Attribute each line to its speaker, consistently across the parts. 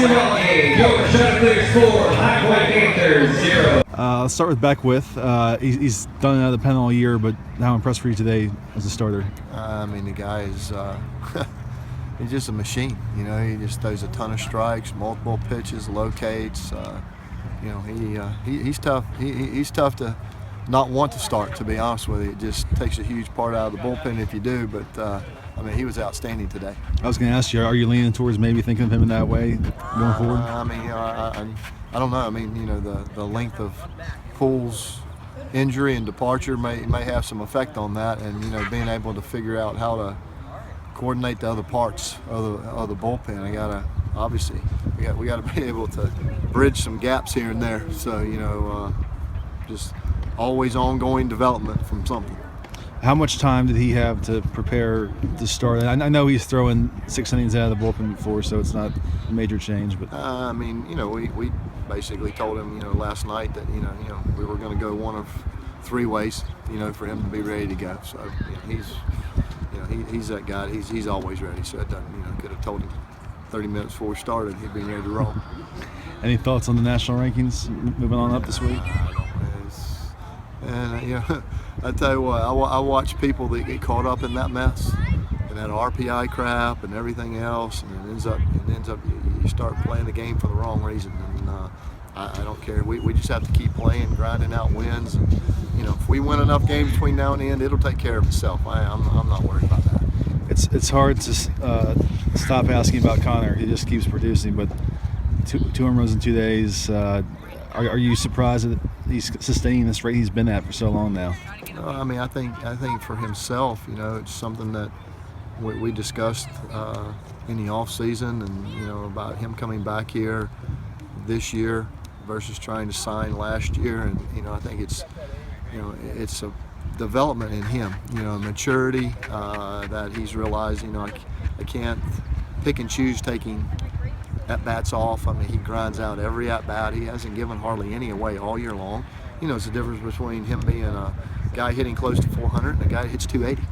Speaker 1: Your shot clear score, High Point Panthers 0.
Speaker 2: Let's start with Beckwith. He's done it out of the pen all year, but how impressed were you today as a starter?
Speaker 3: I mean, the guy is he's just a machine. You know, he just throws a ton of strikes, multiple pitches, locates. You know, he's tough. He's tough to not want to start, to be honest with you. It just takes a huge part out of the bullpen if you do, but I mean, he was outstanding today.
Speaker 2: I was going to ask you, are you leaning towards maybe thinking of him in that way going forward?
Speaker 3: I mean, I don't know. I mean, you know, the length of Poole's injury and departure may have some effect on that, and you know, being able to figure out how to coordinate the other parts of the bullpen. Obviously we got to be able to bridge some gaps here and there. So you know, just always ongoing development from something.
Speaker 2: How much time did he have to prepare to start? I know he's throwing 6 innings out of the bullpen before, so it's not a major change. But
Speaker 3: I mean, you know, we basically told him, you know, last night that you know we were going to go one of 3 ways, you know, for him to be ready to go. So you know, he's that guy. He's always ready. So it doesn't, you know, could have told him 30 minutes before we started he'd be ready to roll.
Speaker 2: Any thoughts on the national rankings moving on up this week?
Speaker 3: And you know, I tell you what, I watch people that get caught up in that mess and that RPI crap and everything else, and it ends up you start playing the game for the wrong reason. And I don't care. We just have to keep playing, grinding out wins, and you know, if we win enough games between now and the end, it'll take care of itself. I'm not worried about that.
Speaker 2: It's hard to stop asking about Connor. He just keeps producing, but two home runs in 2 days. Are you surprised that he's sustaining this rate he's been at for so long now?
Speaker 3: I mean, I think for himself, you know, it's something that we discussed in the off season, and you know, about him coming back here this year versus trying to sign last year, and you know, I think it's, you know, it's a development in him, you know, maturity that he's realized, you know, I can't pick and choose taking at-bats off. I mean, he grinds out every at-bat. He hasn't given hardly any away all year long. You know, it's the difference between him being a guy hitting close to 400 and a guy that hits 280.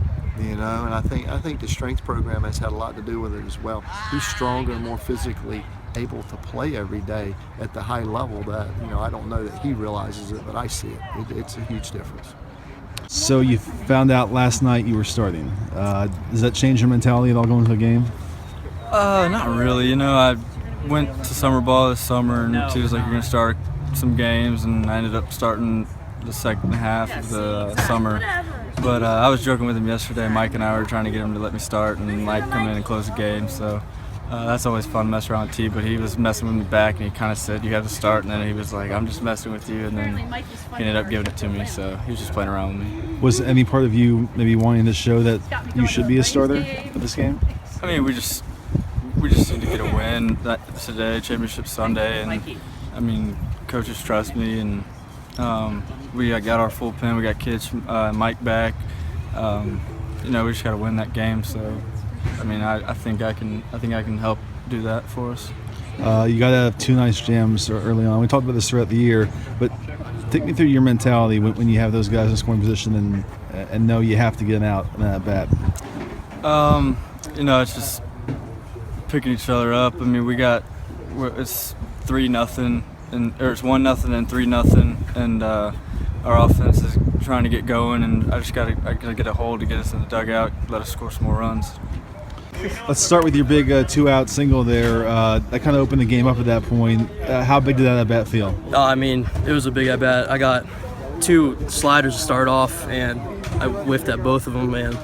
Speaker 3: You know, and I think the strength program has had a lot to do with it as well. He's stronger and more physically able to play every day at the high level that, you know, I don't know that he realizes it, but I see it. It's a huge difference.
Speaker 2: So you found out last night you were starting. Does that change your mentality at all going into a game?
Speaker 4: Not really. You know, I went to summer ball this summer, and she was like, you're going to start some games, and I ended up starting the second half of the summer. But I was joking with him yesterday. Mike and I were trying to get him to let me start, and Mike come in and close the game. So that's always fun to mess around with T, but he was messing with me back, and he kind of said, you have to start, and then he was like, I'm just messing with you, and then he ended up giving it to me, so he was just playing around with me.
Speaker 2: Was any part of you maybe wanting to show that you should be a starter for this game?
Speaker 4: I mean, we just need to get a win today, championship Sunday, and I mean, coaches trust me, and we got our full pen. We got kids, Mike back. You know, we just got to win that game. So, I mean, I think I can help do that for us.
Speaker 2: You got to have 2 nice jams early on. We talked about this throughout the year, but take me through your mentality when you have those guys in scoring position and know you have to get out in that bat.
Speaker 4: You know, it's just picking each other up. I mean, it's 3-0, or it's 1-0 and 3-0, and our offense is trying to get going, and I gotta get a hold to get us in the dugout, let us score some more runs.
Speaker 2: Let's start with your big 2-out single there. That kind of opened the game up at that point. How big did that at bat feel?
Speaker 5: I mean, it was a big at bat. I got 2 sliders to start off, and I whiffed at both of them, and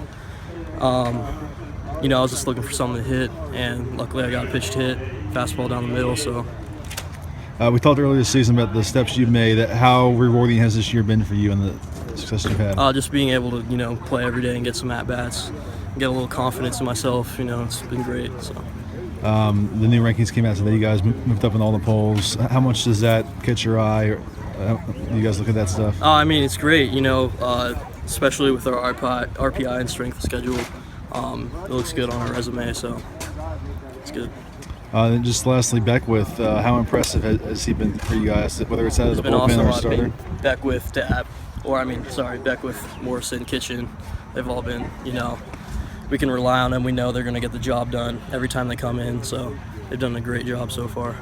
Speaker 5: you know, I was just looking for something to hit, and luckily I got a pitch to hit, fastball down the middle. So
Speaker 2: we talked earlier this season about the steps you've made. How rewarding has this year been for you and the success you've had?
Speaker 5: Just being able to, you know, play every day and get some at-bats, get a little confidence in myself, you know, it's been great. So
Speaker 2: the new rankings came out today. You guys moved up in all the polls. How much does that catch your eye? Or, you guys look at that stuff?
Speaker 5: I mean, it's great, you know, especially with our RPI and strength schedule. It looks good on our resume, so it's good. And
Speaker 2: just lastly, Beckwith, how impressive has he been for you guys, whether it's out of the bullpen or starter?
Speaker 5: Beckwith, Beckwith, Morrison, Kitchen, they've all been, you know, we can rely on them. We know they're going to get the job done every time they come in, so they've done a great job so far.